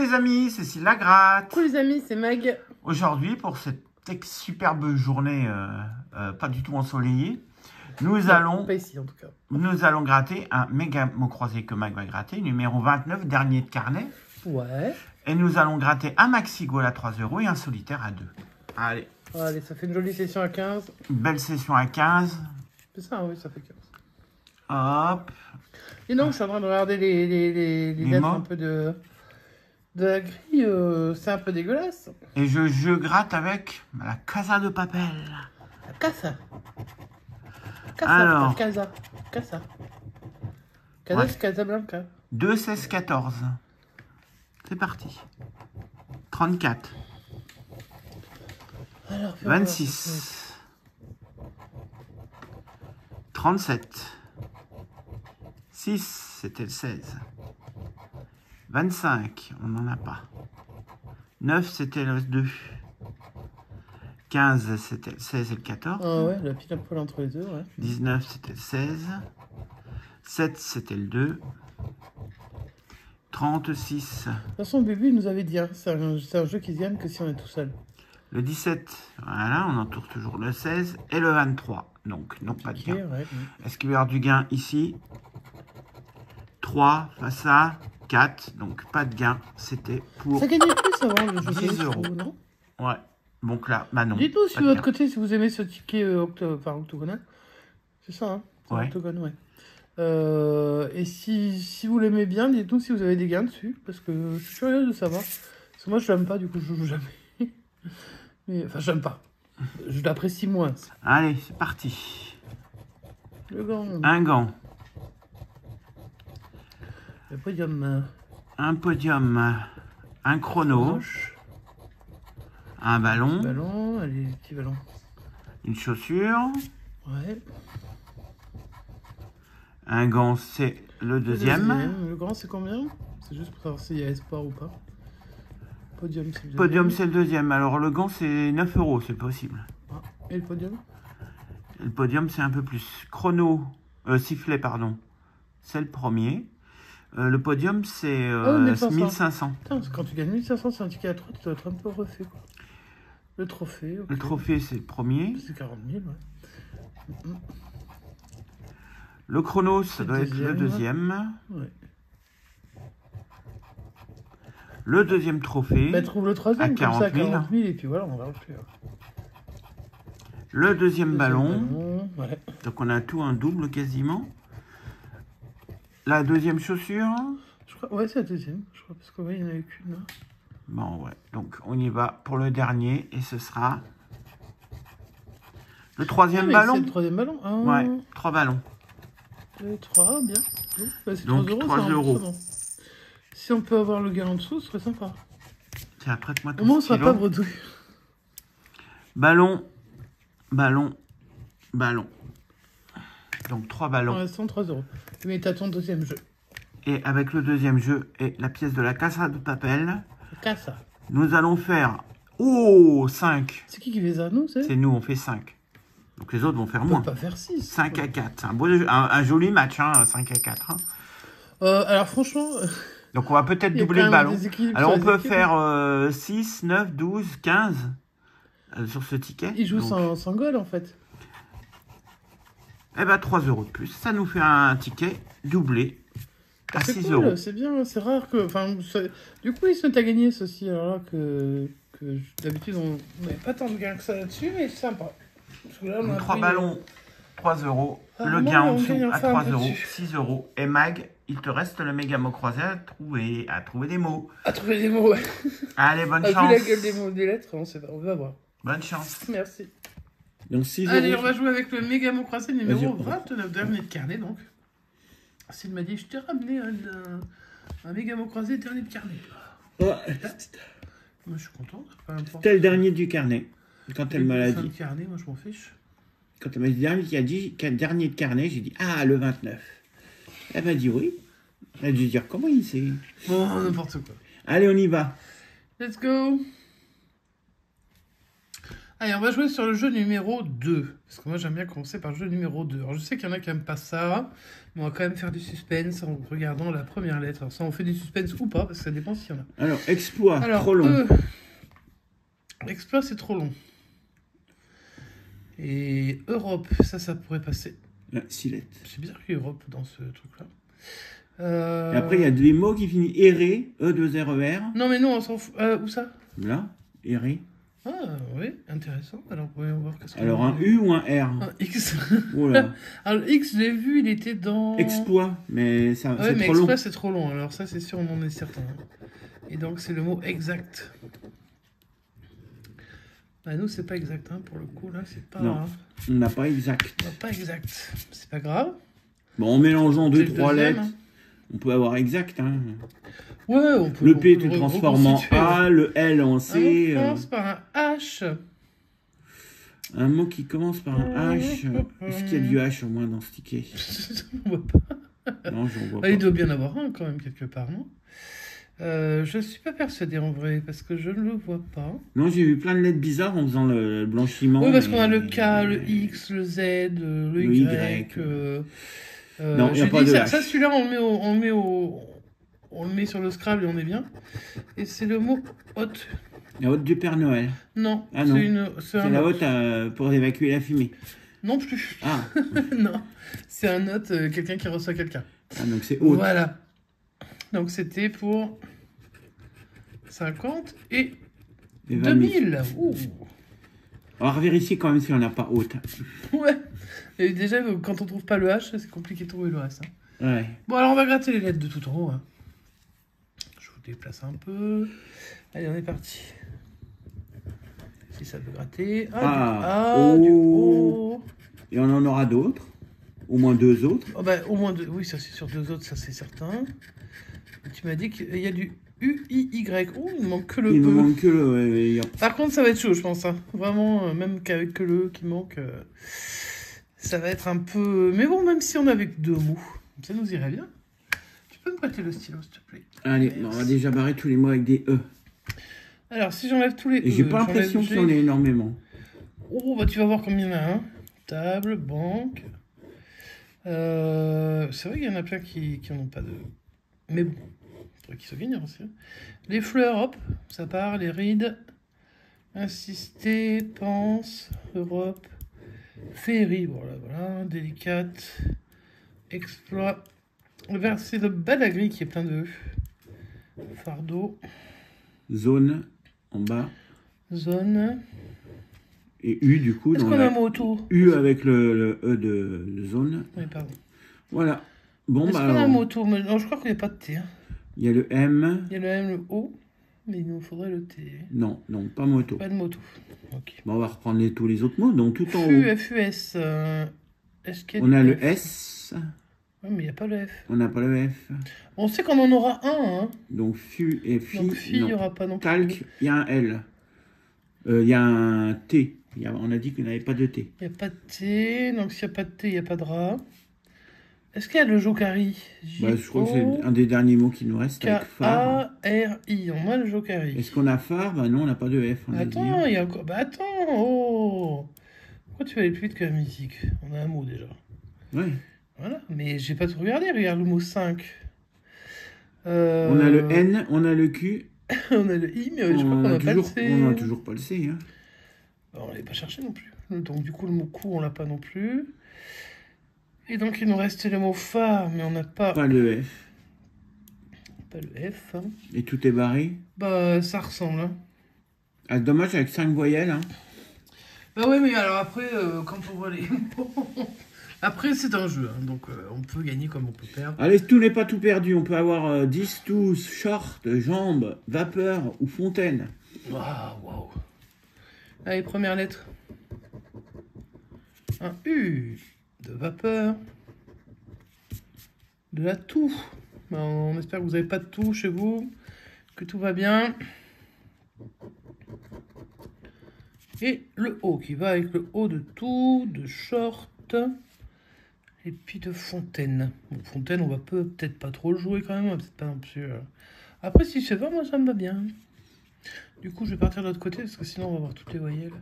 les amis, Cécile Lagratte. Coucou les amis, c'est Mag. Aujourd'hui, pour cette superbe journée, pas du tout ensoleillée, nous allons pas ici en tout cas. Nous allons gratter un méga mot croisé que Mag va gratter, numéro 29, dernier de carnet. Ouais. Et nous allons gratter un maxi goal à 3 € et un solitaire à 2. Allez. Allez, ça fait une jolie session à 15. Une belle session à 15. C'est ça, oui, ça fait 15. Hop. Et donc, je suis en train de regarder les lettres mots. un peu de la grille. C'est un peu dégueulasse. Et je gratte avec la Casa de Papel. La Casa. Alors. Casa. Casa, Ouais. c'est Casablanca. 2, 16, 14. C'est parti. 34. Alors, 26. 37. 6, c'était le 16. 25, on n'en a pas. 9, c'était le 2. 15, c'était le 16 et le 14. Ah ouais, la pile à poil entre les deux, ouais. 19, c'était le 16. 7, c'était le 2. 36. De toute façon, Bubu nous avait dit, hein, c'est un jeu qui se gagne que si on est tout seul. Le 17, voilà, on entoure toujours le 16. Et le 23, donc non, pas de gain. Ouais. Est-ce qu'il va y avoir du gain ici? 3 face à 4, donc pas de gain. C'était pour Ça gagnait plus avant le jeu. 10 je €. trouve, non? Ouais, donc là, bah non. Dites-nous si pas de de votre gain. côté, si vous aimez ce ticket octogonal. C'est ça, hein? C'est Ouais. octogone, ouais. Et si vous l'aimez bien, dites-nous si vous avez des gains dessus. Parce que je suis curieuse de savoir. Parce que moi, je l'aime pas, du coup, je joue jamais. Mais, enfin, j'aime pas. Je l'apprécie moins. Allez, c'est parti. Le gant. Un gant, Le podium. un podium, un chrono, Gauche. un ballon, Ballon. Allez, petit ballon. une chaussure, Ouais. un gant, c'est le deuxième. Le grand, c'est combien? C'est juste pour savoir s'il y a espoir ou pas. Podium, c'est le Podium, deuxième. c'est le deuxième. Alors le gant, c'est 9 €, c'est possible. Ah, et le podium? Le podium, c'est un peu plus. Chrono, sifflet, pardon, c'est le premier. Le podium, c'est 1500. 1500. Putain, quand tu gagnes 1500 sur un ticket à 3, tu dois être un peu refait, quoi. Le trophée, ok. Le trophée, c'est le premier. C'est 40 000, ouais. Le chrono, ça C'est doit être le deuxième. Ouais. Le deuxième trophée. Bah, trouve le troisième, à comme ça, à 40 000. 40 000, et puis voilà, on va plus. Le deuxième ballon. Ouais. Donc on a tout un double quasiment. La deuxième chaussure. Je crois, ouais, c'est la deuxième, je crois, parce que, ouais, il n'y en avait qu'une, là. Bon, ouais. Donc on y va pour le dernier. Et ce sera le troisième mais ballon. C'est le troisième ballon. Ah. Ouais, 3 ballons. 2, 3, bien. Bah, c'est Donc, 3 €, 3 c'est €. bon. Si on peut avoir le gars en dessous, ce serait sympa. Tiens, prête-moi ton Au moins, on sera stylo. pas bredouille. Ballon, ballon, ballon. Donc 3 ballons. Pour l'instant, 3 €. Mais t'as ton deuxième jeu. Et avec le deuxième jeu et la pièce de la Casa de Papel, Casa. nous allons faire... Oh, 5. C'est qui fait ça, nous, C'est nous, on fait 5. Donc les autres vont faire On moins. peut pas faire 6. 5 à 4. Un joli match, hein, 5 à 4. Hein. Alors, franchement... Donc on va peut-être il y a doubler quand le même ballon. des équilibres Alors on sur les peut équipes. faire 6, 9, 12, 15 sur ce ticket. Il joue Donc, sans goal, en fait. eh ben 3 € de plus. Ça nous fait un ticket doublé à C'est 6 cool, €. c'est bien, c'est rare que... Enfin, du coup, ils se mettent à gagner, ceci, alors là, d'habitude, on n'avait pas tant de gains que ça là-dessus, mais c'est sympa. Parce que là, on a 3 pris, ballons, 3 €. Ah, Le moi, gain en on dessous gagne à enfin 3 un peu €, dessus. 6 €. Et Mag, il te reste le méga mot croisé à trouver des mots. à trouver des mots, ouais. Allez, bonne Vu chance. la gueule des mots, des lettres, on va voir. Bonne chance. Merci. Donc 6 Allez, on €. va jouer avec le méga mot croisé numéro Vas-y. 29, dernier de carnet, donc. S'il m'a dit, je t'ai ramené un méga mot croisé, dernier de carnet. Moi, je suis content, peu importe. C'était le dernier du carnet. Quand elle me l'a Fin de dit. carnet, moi, je m'en fiche. Quand elle m'a dit dernier de carnet, j'ai dit ah, le 29. Elle m'a dit oui. Elle a dû dire comment il sait. Bon, n'importe quoi. Allez, on y va. Let's go. Allez, on va jouer sur le jeu numéro 2. Parce que moi, j'aime bien commencer par le jeu numéro 2. Alors, je sais qu'il y en a qui n'aiment pas ça. Mais on va quand même faire du suspense en regardant la première lettre. Alors, ça, on fait du suspense ou pas, parce que ça dépend s'il y en a. Alors, exploit, Alors, trop long. Exploit, c'est trop long. Et Europe, ça pourrait passer. La Silette. C'est bizarre qu'il y ait Europe dans ce truc-là. Et après, il y a des mots qui finissent erré, E2RER. Non, mais non, on s'en fout. Où ça? Là, erré. Ah, oui, intéressant. Alors, voyons voir qu'est-ce qu'on Alors, a. un U ou un R? Un X. Oh là. Alors, le X, je l'ai vu, il était dans... Exploit, mais ça, Ouais, c'est mais trop long. exploit, c'est trop long. Alors, ça, c'est sûr, on en est certain. Et donc, c'est le mot exact. Bah, nous, c'est pas exact, hein, pour le coup, là, c'est pas... Non. On n'a pas exact. Non, pas exact. C'est pas grave. Bon, en mélangeant C'est deux, le trois deuxième, lettres, hein. on peut avoir exact. Hein. Ouais, on peut... Le on P, peut tu le le transformes en reconstituer, A, ouais. le L en On C. commence par un H. Un mot qui commence par un H. Est-ce qu'il y a du H au moins dans ce ticket? On voit pas. Non, j'en vois Ah, il pas. doit bien avoir un, quand même, quelque part, non? Je suis pas persuadée, en vrai, parce que je ne le vois pas. Non, j'ai vu plein de lettres bizarres en faisant le blanchiment. Oui, parce qu'on mais- a le K, le X, le Z, le Le Y. Y. Non, y a je pas dis de ça, H. ça, celui-là, on le met sur le Scrabble et on est bien. Et c'est le mot hôte. La hotte du Père Noël. Non, Ah non. c'est C'est un la hôte. hotte pour évacuer la fumée. Non plus. Ah, Non, c'est un hôte, quelqu'un qui reçoit quelqu'un. ah donc c'est haute. Voilà. Donc c'était pour 50 et Et 20 000. 2000. Ouh. On va vérifier quand même si on n'a pas haute. Ouais. Et déjà, quand on trouve pas le H, c'est compliqué de trouver le reste. Hein. Ouais. Bon, alors on va gratter les lettres de tout en haut. Hein. Je vous déplace un peu. Allez, on est parti. Si ça veut gratter. Ah, du A, du O. O. Et on en aura d'autres. Au moins deux autres. Oh, bah, au moins deux. Oui, ça c'est sur deux autres, ça c'est certain. Et tu m'as dit qu'il y a du U, I, Y. Oh, il ne manque que le Il E. nous manque que le... Par contre, ça va être chaud, je pense. Hein. Vraiment, même qu'avec que le E qui manque, ça va être un peu... Mais bon, même si on avait que deux mots, ça nous irait bien. Tu peux me prêter le stylo, s'il te plaît? Allez, on va déjà barrer tous les mots avec des E. Alors, si j'enlève tous les Et j'ai E, pas l'impression qu'il y en ait énormément. Oh, bah tu vas voir combien il y en a. Hein. Table, banque... c'est vrai qu'il y en a plein qui n'en ont pas de... Mais bon, il faudrait qu'ils soient gagnants aussi. Hein. Les fleurs, hop, ça part. Les rides, insister, pense, Europe, féerie, voilà, délicate, exploit. C'est le balagri qui est plein de E. Fardeau, Zone, en bas. zone. Et U, du coup. Est-ce dans qu'on a la- un mot autour? U avec le E de zone. Oui, pardon. Voilà. Bon, Est-ce bah qu'on a un alors, mot autour? Non, je crois qu'il n'y a pas de T. Hein. il y a le M. Il y a le M, le O, mais il nous faudrait le T. Non, non, pas moto. Pas de moto. Ok. Bon, on va reprendre tous les autres mots. Donc, tout en haut, FUS. Est-ce qu'il y on a le F? S. Ouais, mais il n'y a pas le F. On n'a pas le F. On sait qu'on en aura un. Hein. Donc, FU et FI. Donc, fille, il n'y non. aura pas non plus. Talc, il y a un L. Il y a un T. On a dit qu'il n'y avait pas de T. Il n'y a pas de T. Donc, s'il n'y a pas de T, il n'y a pas de rat. Est-ce qu'il y a le Jokari? Bah, je crois que c'est un des derniers mots qui nous reste avec phare. K-A-R-I. On a le Jokari. Est-ce qu'on a phare? Bah non, on n'a pas de F. On a dit. Attends, il y a encore. Bah, attends. Oh. Pourquoi tu vas aller plus vite que la musique? On a un mot déjà. Ouais. Voilà. Mais j'ai pas tout regardé. Regarde le mot 5. On a le N, on a le Q. On a le I, mais je crois qu'on n'a pas le C. On n'a toujours pas le C. Hein. On l'avait pas cherché non plus. Donc du coup, le mot coup, on l'a pas non plus. Et donc, il nous restait le mot phare, mais on n'a pas... Pas le F. Pas le F. Hein. Et tout est barré. Bah, ça ressemble. Hein. Ah, dommage avec 5 voyelles. Hein. Bah ouais, mais alors après, quand on voit les mots... Après, c'est un jeu, hein, donc on peut gagner comme on peut perdre. Allez, tout n'est pas tout perdu. On peut avoir 10, tous, short, jambes, vapeur ou fontaine. Waouh. Allez, première lettre. Un U de vapeur. De la toux. Ben, on espère que vous n'avez pas de toux chez vous. Que tout va bien. Et le O qui va avec le O de tout, de short. Et puis de fontaine. Bon, fontaine, on va peut-être pas trop le jouer quand même. On va peut-être pas non plus. Après, si c'est va, moi ça me va bien. Du coup, je vais partir de l'autre côté parce que sinon on va voir toutes les voyelles.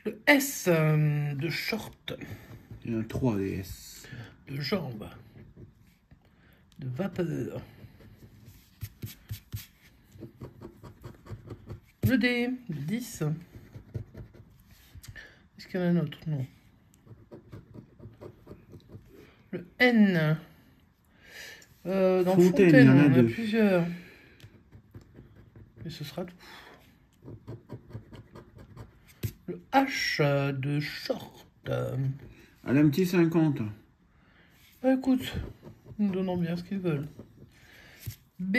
Le S de short. Il y a un 3 des S. De jambes. De vapeur. Le D, le 10. Est-ce qu'il y en a un autre? Non. Le N. Dans Fontaine, il y en a on a deux. plusieurs. Et ce sera tout. Le H de short. Allez, un petit 50. Bah écoute, nous donnons bien ce qu'ils veulent. B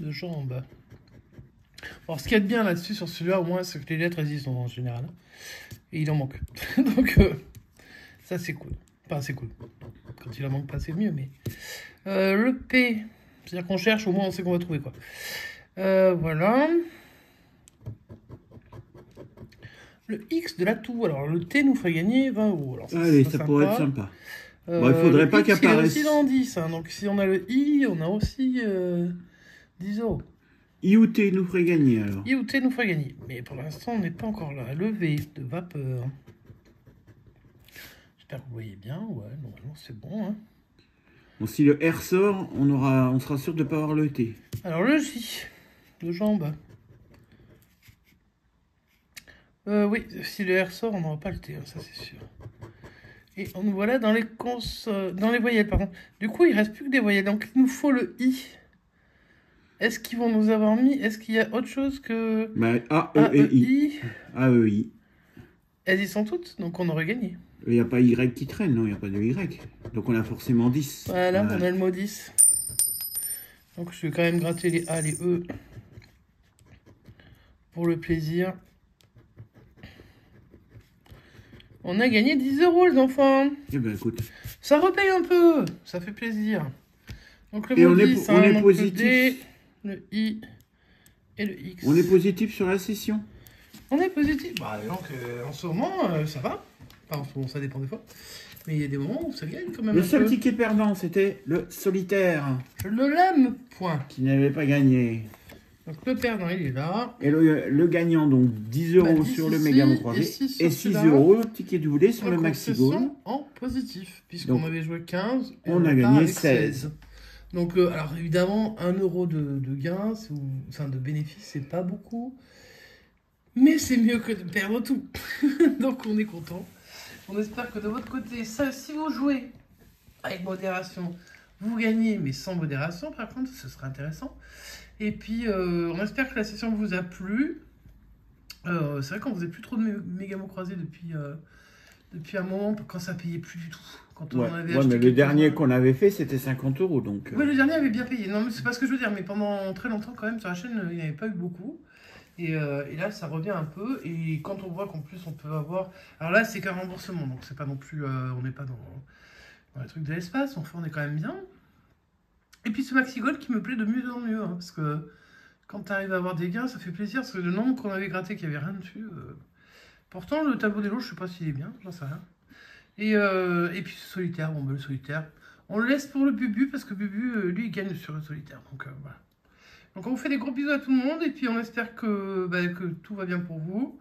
de jambes. Alors ce qu'il y a de bien là-dessus, sur celui-là, au moins, c'est que les lettres existent en général. Et il en manque. Donc, ça c'est cool. Enfin, c'est cool. Quand il en manque pas, c'est mieux, mais... le P, c'est-à-dire qu'on cherche, au moins on sait qu'on va trouver quoi. Voilà. Le X de l'atout. Alors, le T nous ferait gagner 20 €. Alors, Allez, ça pourrait être sympa. Bon, il faudrait pas X, il est qu'apparaisse. aussi dans 10. Hein, donc, si on a le I, on a aussi 10 €. I ou T nous ferait gagner alors. I ou T nous ferait gagner. Mais pour l'instant, on n'est pas encore là. Le V de vapeur. J'espère que vous voyez bien. Ouais, normalement, c'est bon. Hein. Bon, si le R sort, on sera sûr de ne pas avoir le T. Alors, le J de jambe. Oui, si le R sort, on n'aura pas le T, hein, ça c'est sûr. Et on nous voilà dans les voyelles, pardon. Du coup, il reste plus que des voyelles. Donc, il nous faut le I. Est-ce qu'ils vont nous avoir mis... Est-ce qu'il y a autre chose que... Bah, A, E et I. A, E, I. Elles y sont toutes, donc on aurait gagné. Il n'y a pas Y qui traîne, non, il n'y a pas de Y. Donc on a forcément 10. Voilà, on a le mot 10. Donc je vais quand même gratter les A, les E. Pour le plaisir. On a gagné 10 € les enfants. Eh ben écoute. Ça repaye un peu, ça fait plaisir. Donc le Et mot on est, 10, on est donc positif. le D, le I et le X. On est positif sur la session. On est positif. Bah, donc en ce moment, ça va. Enfin, en ce moment, ça dépend des fois. Mais il y a des moments où ça gagne quand même. Le un seul peu. ticket perdant, c'était le solitaire. Je ne l'aime point. Qui n'avait pas gagné. Donc le perdant, il est là. Et le gagnant, donc 10 € Bah, 10 sur le ici, Mégamo croisé. et Et 6 6 sur € ticket doublé sur le Donc, Maxi ce Goal. sont en positif, puisqu'on Donc, avait joué 15. Et on a repart gagné avec 16. Donc, alors évidemment, 1 € de gain, enfin de bénéfice, c'est pas beaucoup. Mais c'est mieux que de perdre tout. Donc on est content. On espère que de votre côté, ça, si vous jouez avec modération, vous gagnez, mais sans modération, par contre, ce sera intéressant. Et puis, on espère que la session vous a plu. C'est vrai qu'on faisait plus trop de Mégamo croisés depuis un moment, quand ça payait plus du tout. Quand on Ouais, en avait ouais, acheté mais le quelques-uns. dernier qu'on avait fait, c'était 50 €. Donc, Oui, le dernier avait bien payé. Non, mais c'est pas ce que je veux dire. Mais pendant très longtemps, quand même, sur la chaîne, il n'y avait pas eu beaucoup. Et là, ça revient un peu. Et quand on voit qu'en plus, on peut avoir... Alors là, c'est qu'un remboursement. Donc, c'est pas non plus... on n'est pas dans les trucs de l'espace. Enfin, on est quand même bien. Et puis, ce Maxi Gold qui me plaît de mieux en mieux. Hein, parce que quand tu arrives à avoir des gains, ça fait plaisir. Parce que le nombre qu'on avait gratté, qu'il n'y avait rien dessus... Pourtant, le tableau des lots, je sais pas s'il est bien. J'en sais rien. Et puis, ce solitaire. Bon, ben, le solitaire... On le laisse pour le Bubu, parce que Bubu, lui, il gagne sur le solitaire. Donc, voilà. Donc, on vous fait des gros bisous à tout le monde. Et puis, on espère que tout va bien pour vous.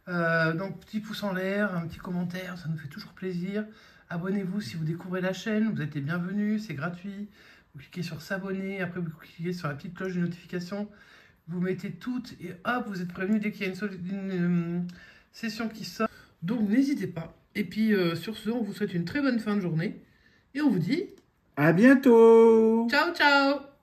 Donc, petit pouce en l'air, un petit commentaire, ça nous fait toujours plaisir. Abonnez-vous si vous découvrez la chaîne. Vous êtes les bienvenus, c'est gratuit. Vous cliquez sur s'abonner. Après, vous cliquez sur la petite cloche de notification. Vous mettez toutes et hop, vous êtes prévenus dès qu'il y a une session qui sort. Donc, n'hésitez pas. Et puis, sur ce, on vous souhaite une très bonne fin de journée. Et on vous dit... à bientôt! Ciao, ciao!